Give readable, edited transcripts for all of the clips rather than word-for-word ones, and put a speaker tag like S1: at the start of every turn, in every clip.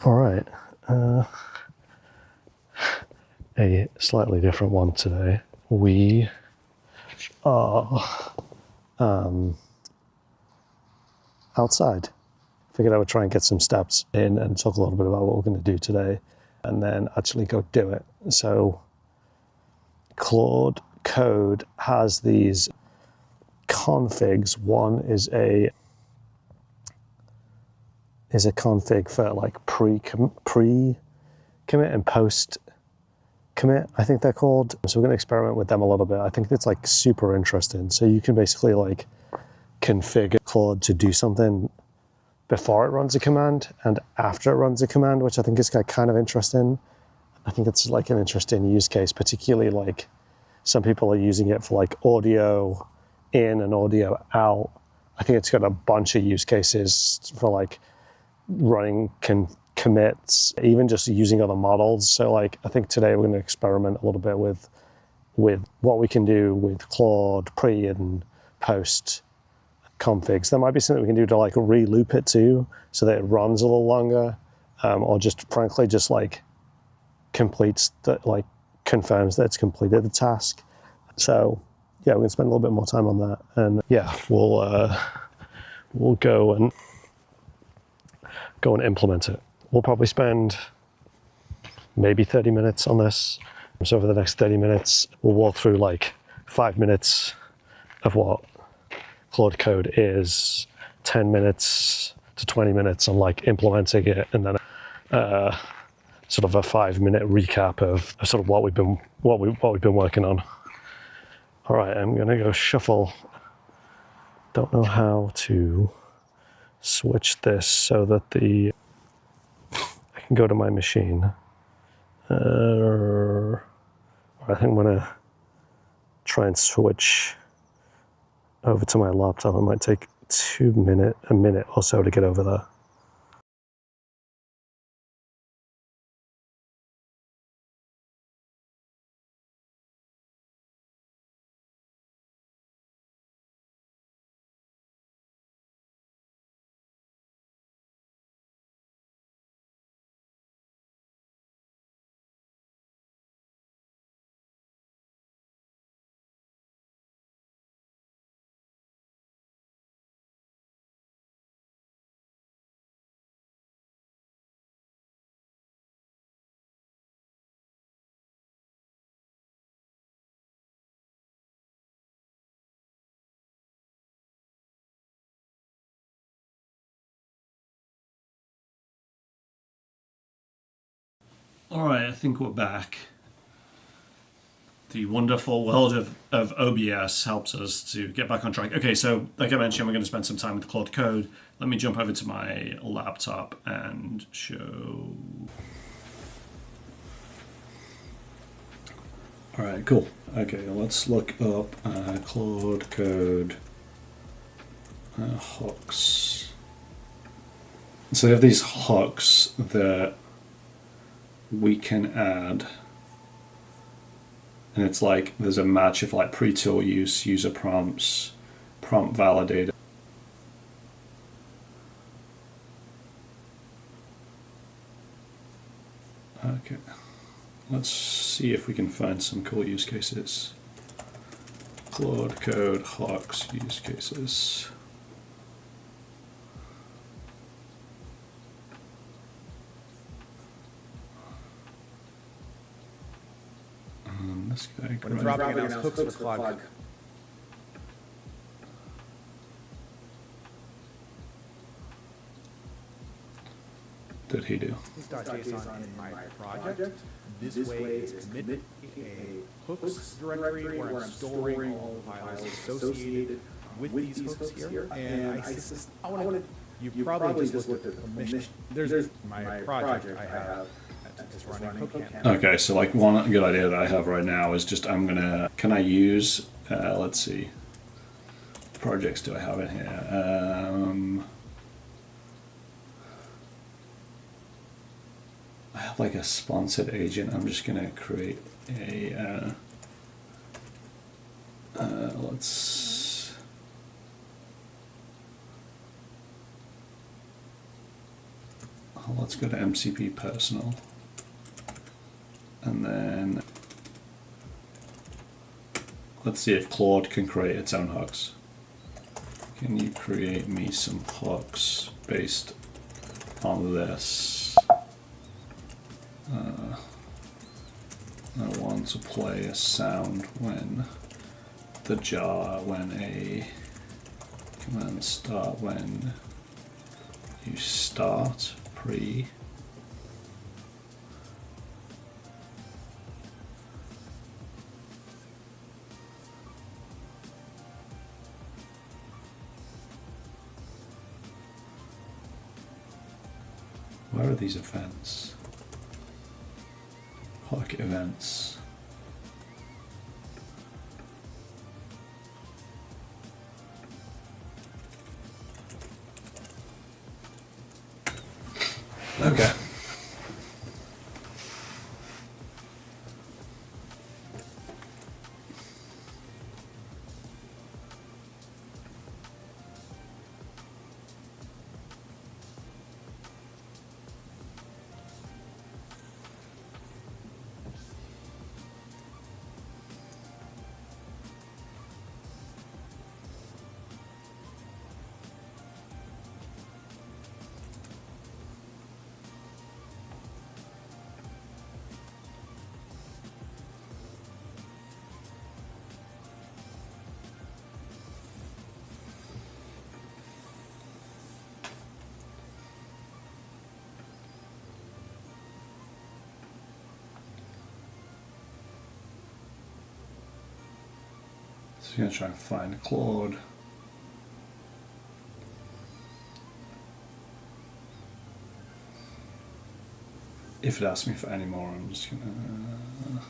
S1: All right, a slightly different one today. We are outside. Figured I would try and get some steps in and talk a little bit about what we're going to do today, and then actually go do it. So Claude Code has these configs. One is a config for like pre-commit and post commit, I think they're called. So we're going to experiment with them a little bit. I think it's like super interesting. So you can basically like configure Claude to do something before it runs a command and after it runs a command, which I think is kind of interesting. I think it's like an interesting use case, particularly like some people are using it for like audio in and audio out. I think it's got a bunch of use cases for like running commits, even just using other models. So like I think today we're going to experiment a little bit with what we can do with Claude pre and post configs. There might be something we can do to like re-loop it too, so that it runs a little longer, or just frankly just like completes that, like confirms that it's completed the task. So yeah, we're gonna spend a little bit more time on that, and yeah, we'll go and implement it. We'll probably spend maybe 30 minutes on this. So over the next 30 minutes, we'll walk through like 5 minutes of what Claude Code is, 10 minutes to 20 minutes on like implementing it, and then sort of a 5-minute recap of sort of what we've been working on. All right, I'm gonna go shuffle. Don't know how to switch this so that I can go to my machine. I think I'm gonna try and switch over to my laptop. It might take a minute or so to get over there. All right, I think we're back. The wonderful world of OBS helps us to get back on track. Okay, so like I mentioned, we're going to spend some time with Claude Code. Let me jump over to my laptop and show. All right, cool. Okay, let's look up Claude Code hooks. So we have these hooks that we can add, and it's like there's a match of like pre-tool use, user prompts, prompt validator. Okay, let's see if we can find some cool use cases. Claude Code hooks use cases. This guy.
S2: When Robbie announced hooks for Claude.
S1: Did he do?
S2: settings.json in my project. This way it's commit a hooks directory where I'm storing all the files associated with these hooks here. And I want to, you probably just looked at the permission. There's my project I have.
S1: Okay, so like one good idea that I have right now is just can I use, let's see, projects do I have in here? I have like a sponsored agent. I'm just gonna create a,
S3: let's go to MCP personal. And then let's see if Claude can create its own hooks. Can you create me some hooks based on this? I want to play a sound when the jar, when a command start, when you start pre. Where are these events? Hook events. Okay. So you're gonna try and find Claude. If it asks me for any more, I'm just gonna.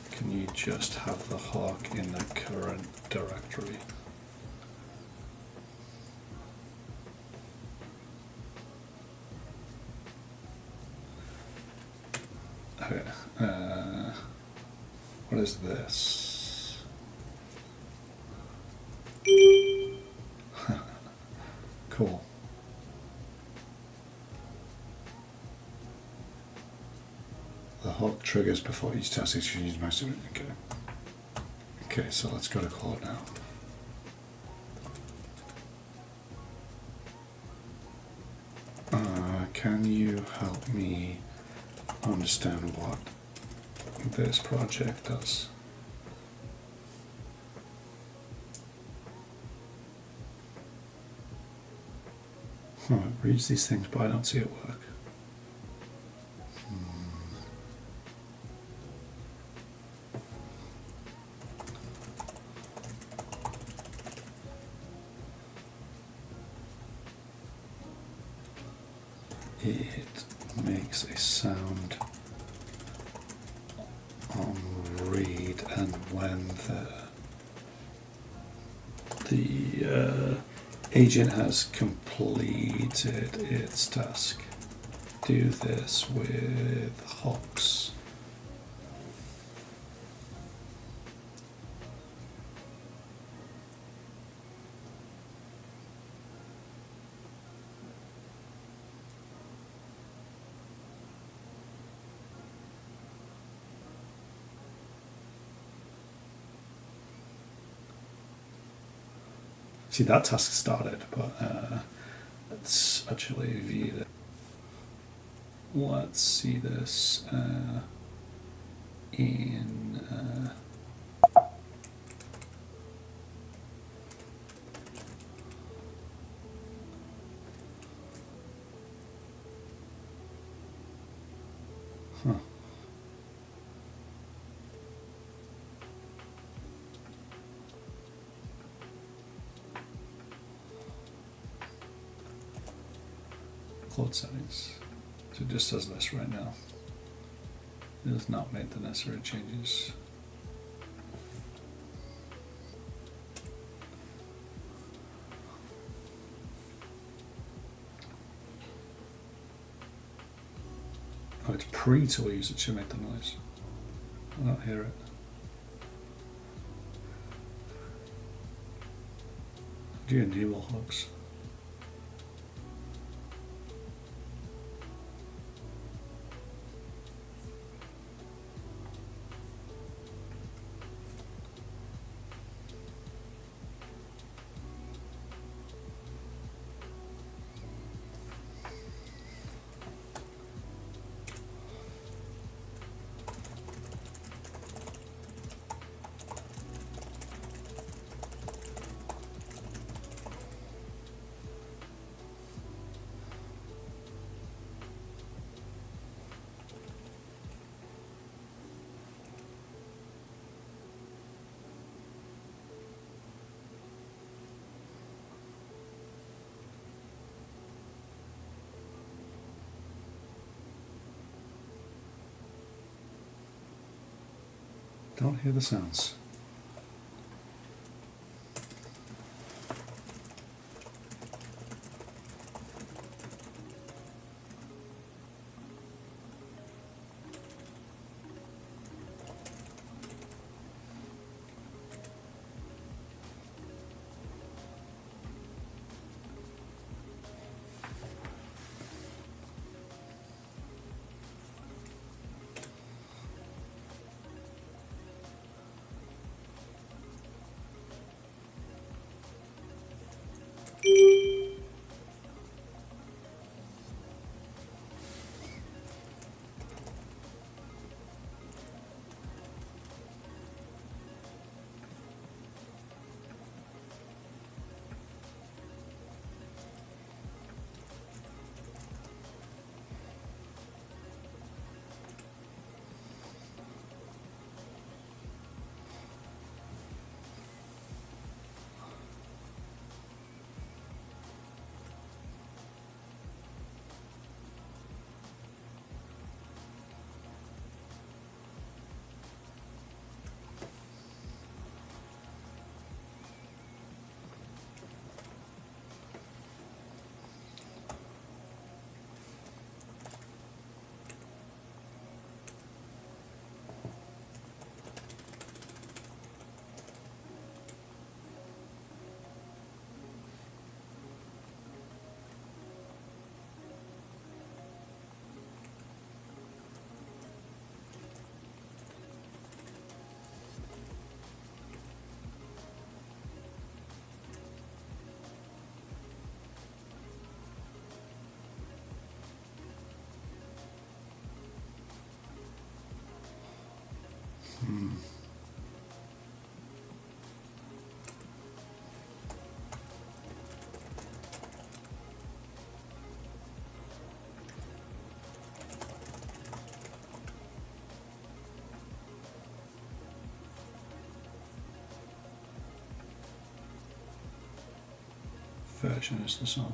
S3: Can you just have the hook in the current directory? Okay. What is this? Cool. The hook triggers before each task execution my student. Okay. Okay, so let's go to Claude now. Can you help me understand what this project does? It reads these things, but I don't see it work. It makes a sound on read, and when the agent has completed its task, do this with hooks. See, that task started, but let's actually view it. Let's see this in Claude settings. So it just does this right now. It has not made the necessary changes. Oh, it's pre-tool use, it should make the noise. I don't hear it. Do you enable hooks? Don't hear the sounds. Version is the song.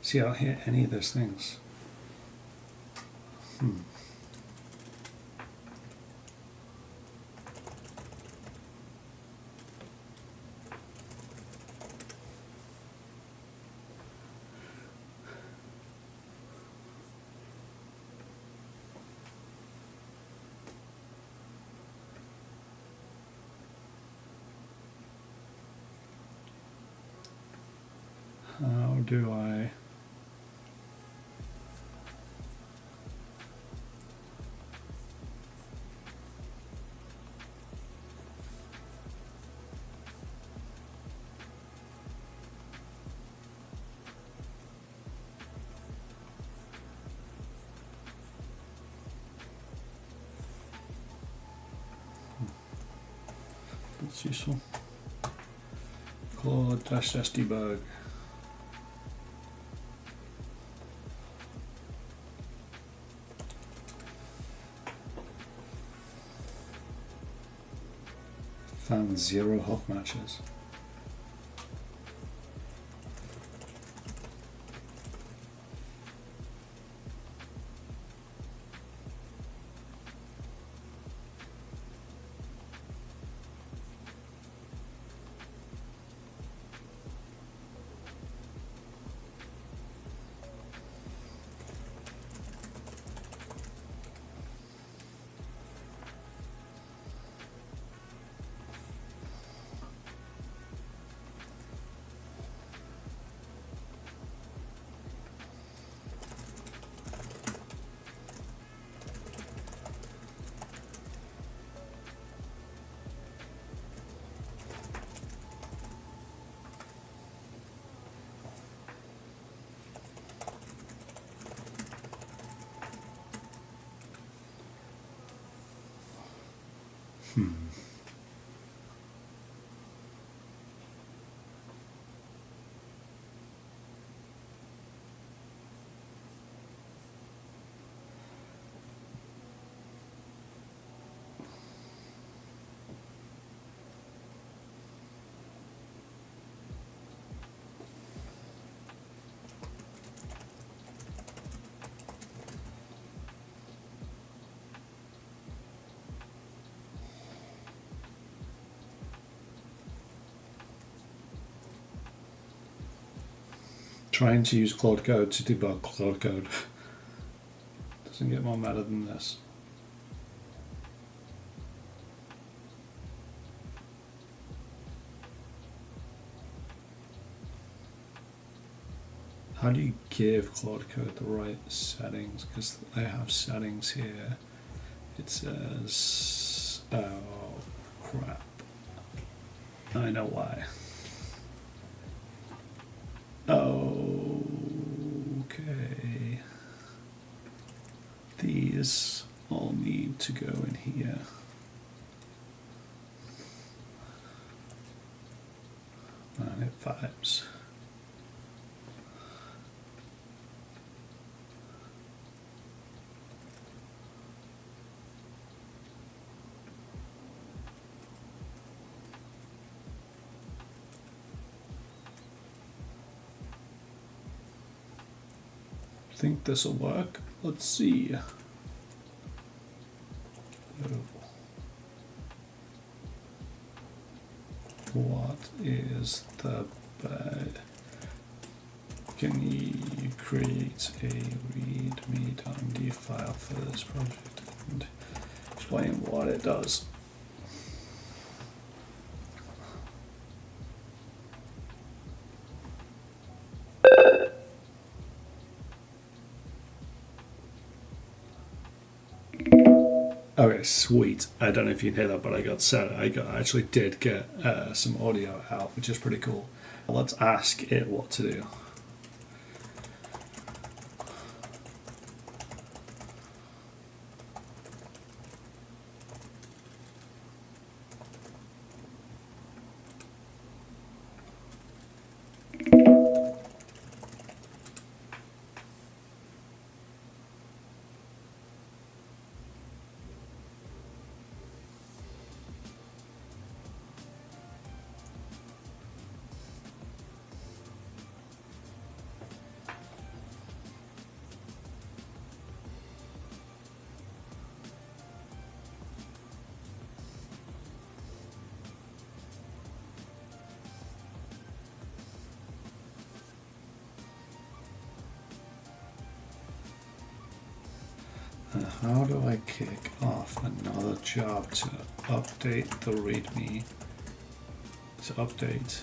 S3: See, I don't hear any of those things. How do I... That's useful. Claude-debug. Found 0 hook matches. Trying to use Claude Code to debug Claude Code doesn't get more meta than this. How do you give Claude Code the right settings? Because I have settings here. It says, oh crap. I know why. Okay. These all need to go in here. And it vibes. Think this will work. Let's see. What is the bad? Can you create a readme.md file for this project and explain what it does? Okay, sweet. I don't know if you can hear that, but I actually did get some audio out, which is pretty cool. Let's ask it what to do. How do I kick off another job to update the README, to update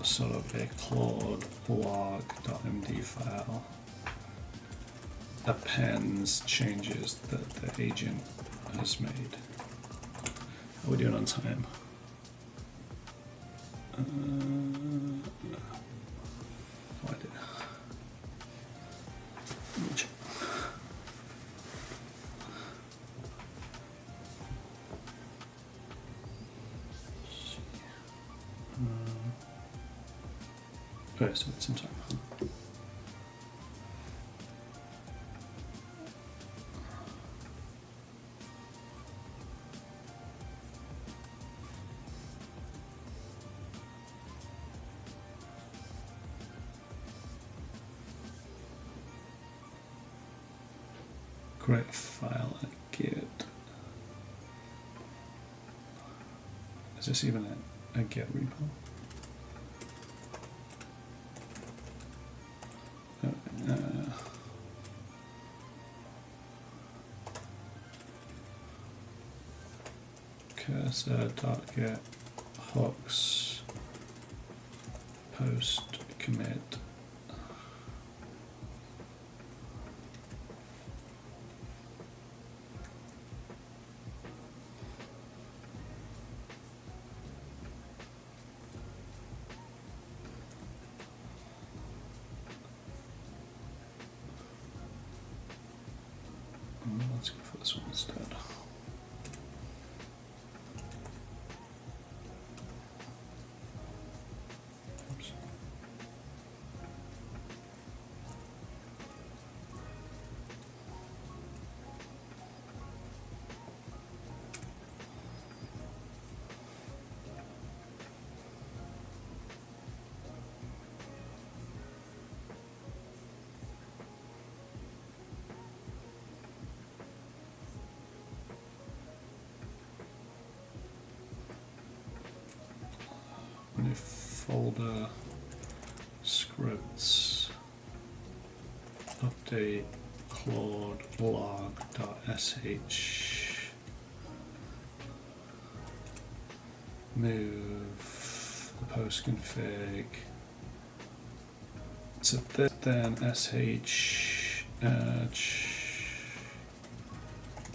S3: sort of a Claude log.md file appends changes that the agent has made? How are we doing on time? What I did. Okay, so it's some time. Create file and git. Is this even a git repo? Cursor.get hooks post commit. Let's go for this one instead. new folder, scripts, update Claude log.sh, move the post config to then sh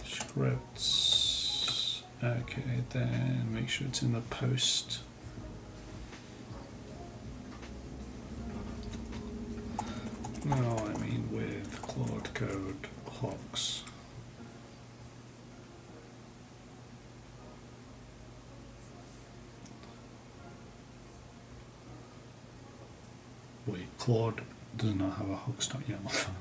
S3: scripts. Okay, then make sure it's in the post. No, I mean with Claude Code hooks. Wait, Claude does not have a hooks.yaml file.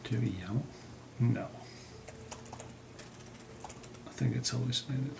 S3: Do we YAML? No. I think it's hallucinated.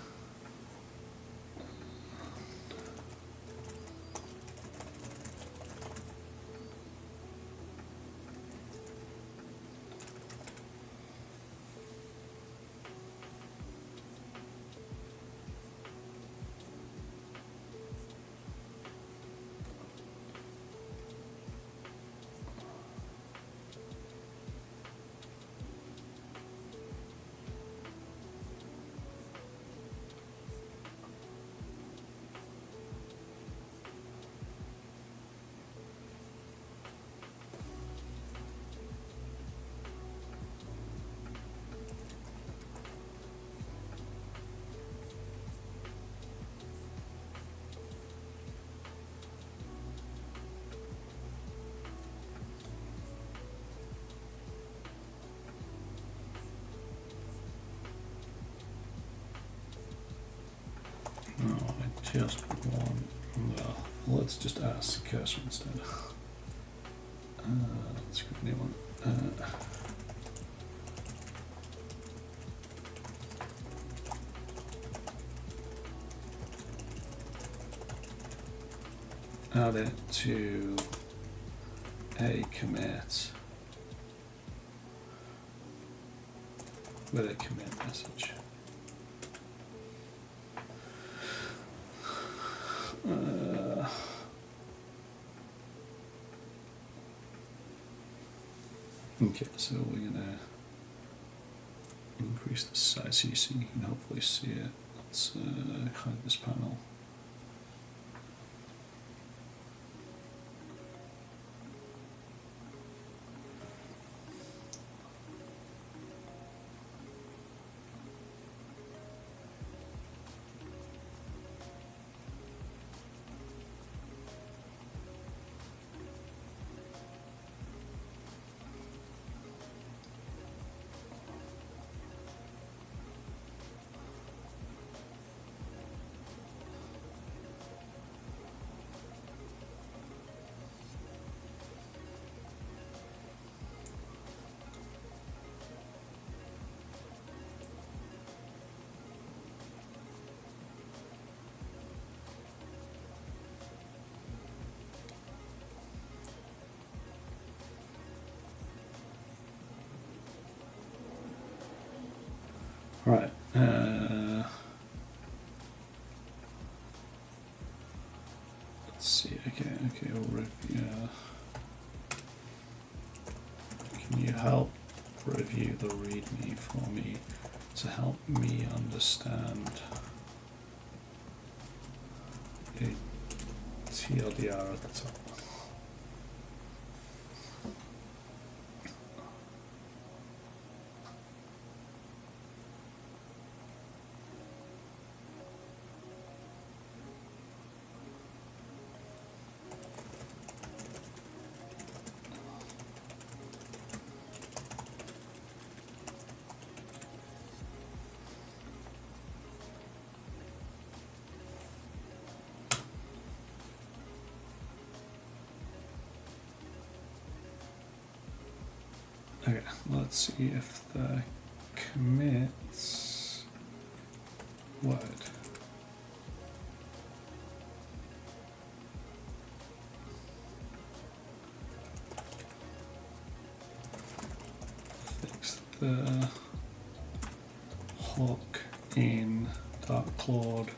S3: No, I just want, well, let's just ask the cursor instead. Let's get a new one. Add it to a commit with a commit message. Okay, so we're gonna increase the size here so you can hopefully see it. Let's hide this panel. Right. Let's see. Okay. We'll review. Can you help review the README for me to help me understand a TLDR at the top? Okay, let's see if the commits what? the hook in .claude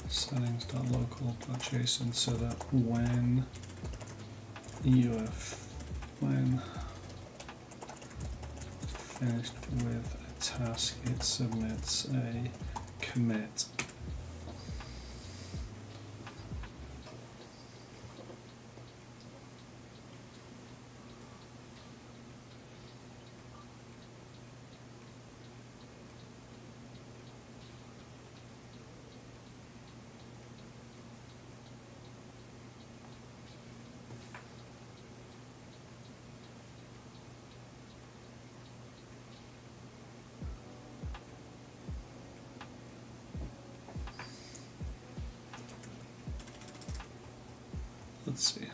S3: settings.local.json so that when finished with a task, it submits a commit. Let's see.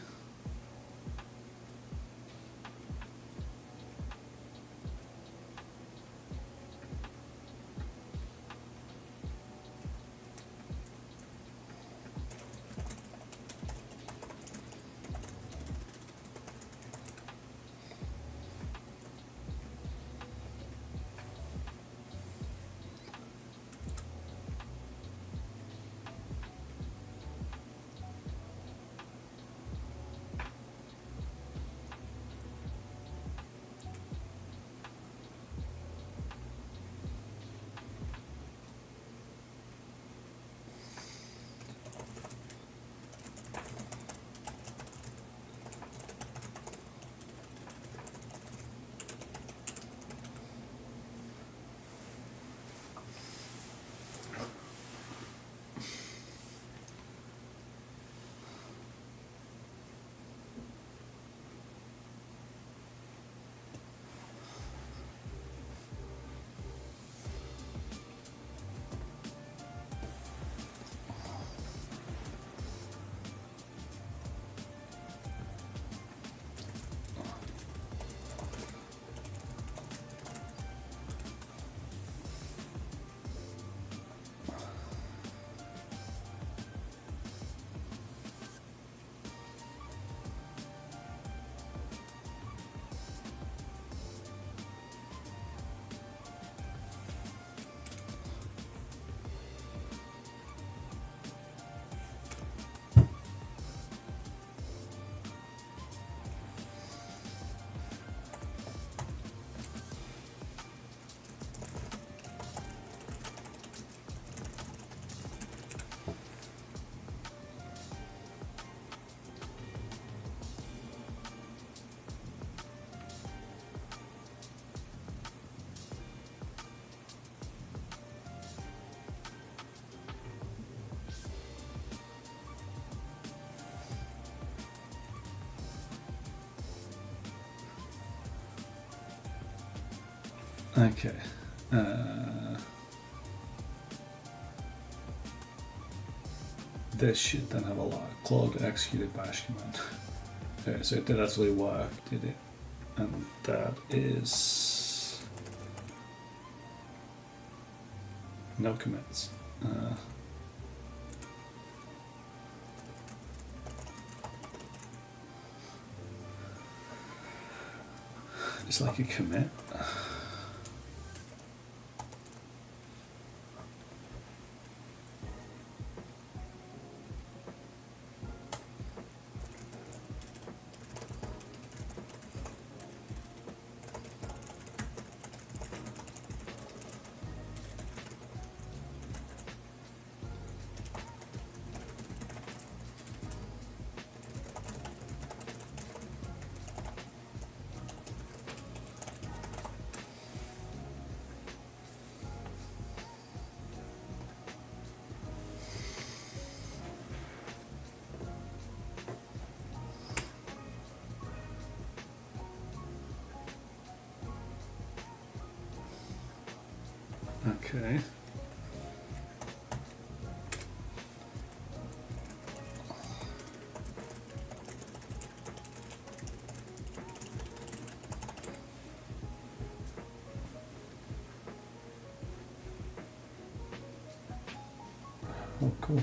S3: Okay. This should then have a log. Claude executed bash command. Okay, so it did actually work, did it? And that is no commits. It's like a commit. Okay. Oh, cool.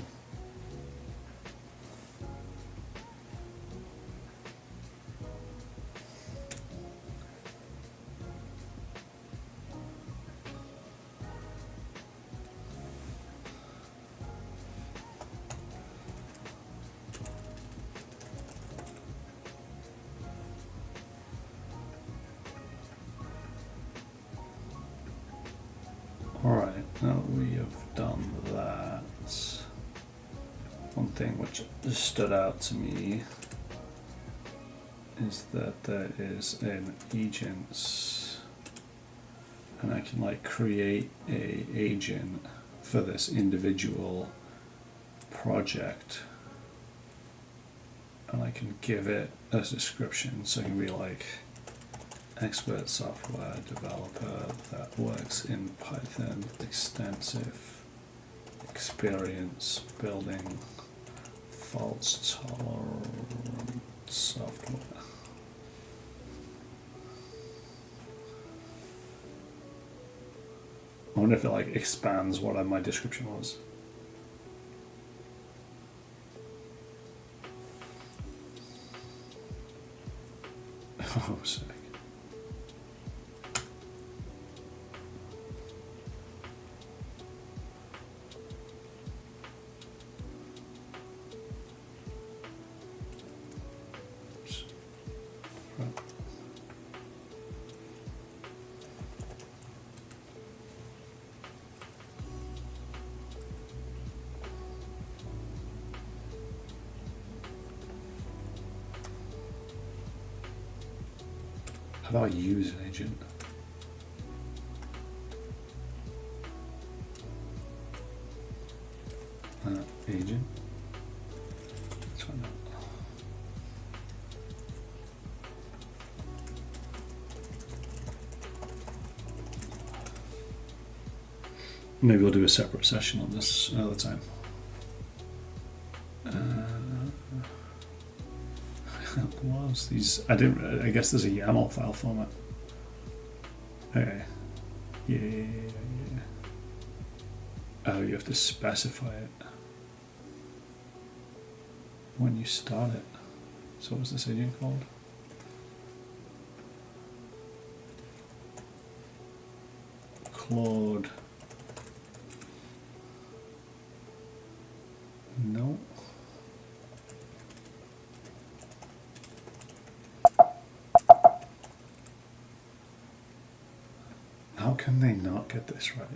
S3: Alright, now we have done that. One thing which stood out to me is that there is an agents, and I can like create a agent for this individual project, and I can give it a description. So it can be like expert software developer that works in Python, extensive experience building fault tolerant software. I wonder if it like expands what my description was. Oh, sick. Oops. Right. How do I use an agent? Agent? Let's find out. Maybe we'll do a separate session on this another time. What else? These I guess there's a YAML file format. Okay. Yeah. Oh, you have to specify it when you start it. So what's this agent called? Claude. No. How can they not get this right?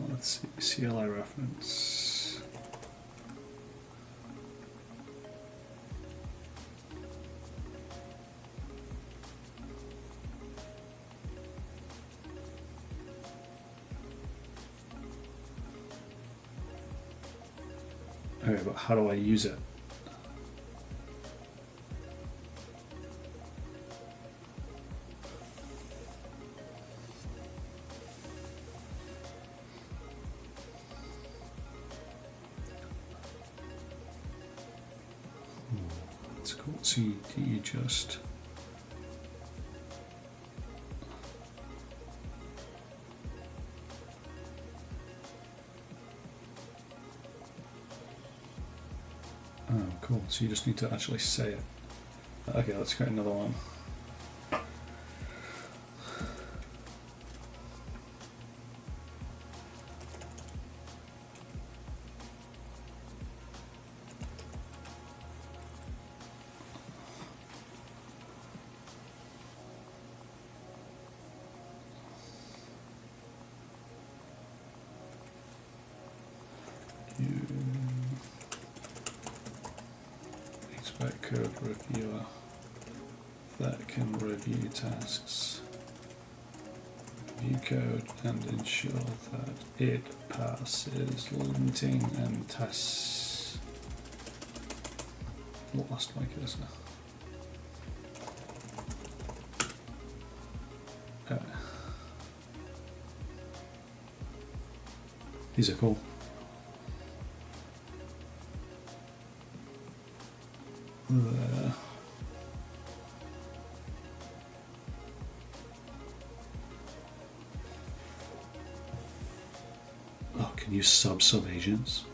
S3: Let's see, CLI reference. Okay, but how do I use it? That's cool. So you just cool. So you just need to actually say it. Okay, let's create another one. Expect code reviewer that can review tasks, review code, and ensure that it passes linting and tests. Lost my cursor. These are cool. Oh, can you sub agents?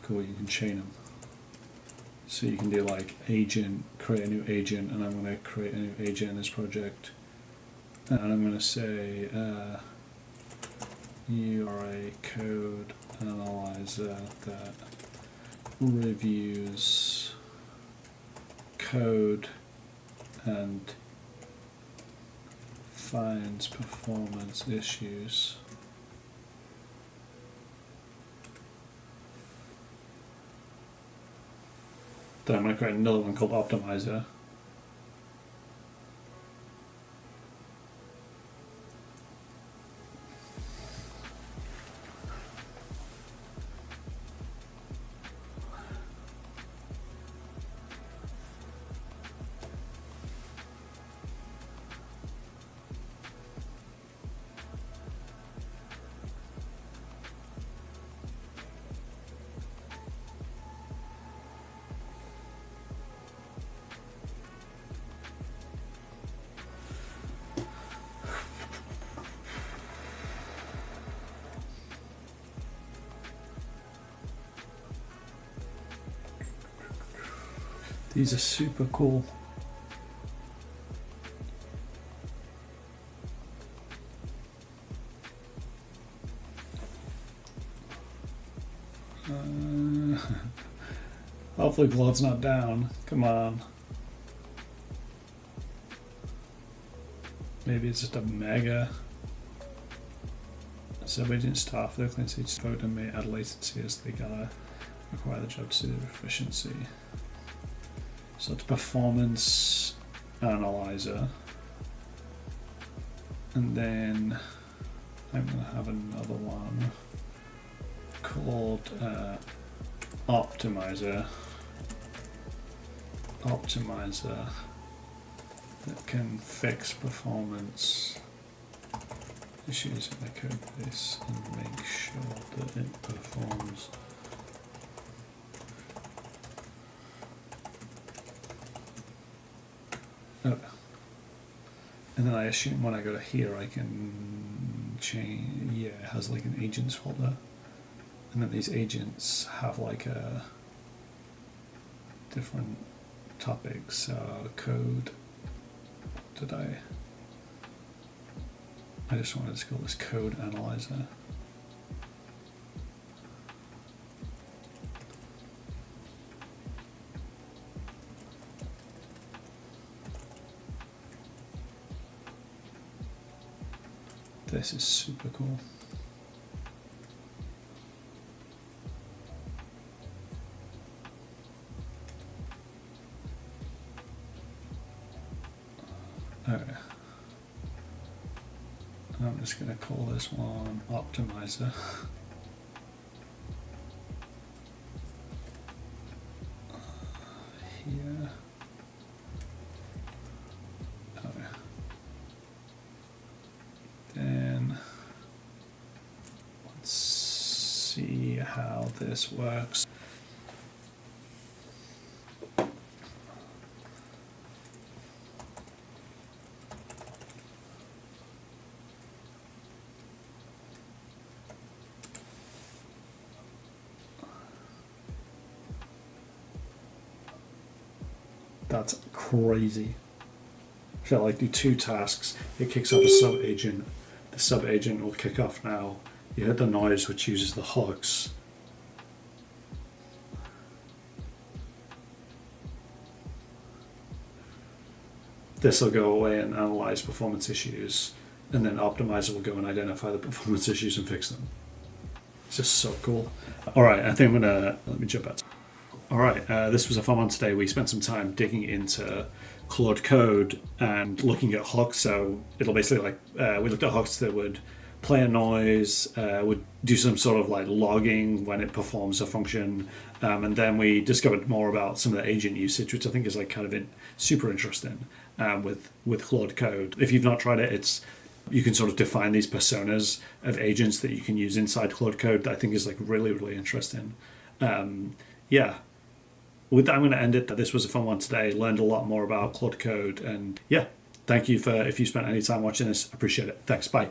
S3: cool. You can chain them. So you can do like agent, create a new agent, and I'm going to create a new agent in this project. And I'm going to say you are a code analyzer that reviews code and finds performance issues. Then I'm going to create another one called Optimizer. These are super cool. Hopefully Claude's not down. Come on. Maybe it's just a mega sub-agent staff. Their clean stage code and may add latency as they gotta require the job to see their efficiency. So it's performance analyzer. And then I'm going to have another one called optimizer. Optimizer that can fix performance issues in the code base and make sure that it performs. Oh. And then I assume when I go to here I can change, yeah, it has like an agents folder. And then these agents have like a different topics, code. I just wanted to call this code analyzer. This is super cool. Okay. I'm just going to call this one optimizer. Here. Okay. Then let's see how this works. That's crazy. If I like do two tasks, it kicks off a sub-agent. The sub-agent will kick off now. You hit the noise which uses the hooks. This will go away and analyze performance issues, and then Optimizer will go and identify the performance issues and fix them. It's just so cool. All right, I think I'm gonna, let me jump out. All right, this was a fun one today. We spent some time digging into Claude Code and looking at hooks. So it'll basically we looked at hooks that would play a noise, would do some sort of like logging when it performs a function, and then we discovered more about some of the agent usage, which I think is like kind of super interesting with Claude Code. If you've not tried it, you can sort of define these personas of agents that you can use inside Claude Code. That I think is like really, really interesting. Yeah. With that, I'm going to end it. This was a fun one today. Learned a lot more about Claude Code. And yeah, thank you if you spent any time watching this. Appreciate it. Thanks. Bye.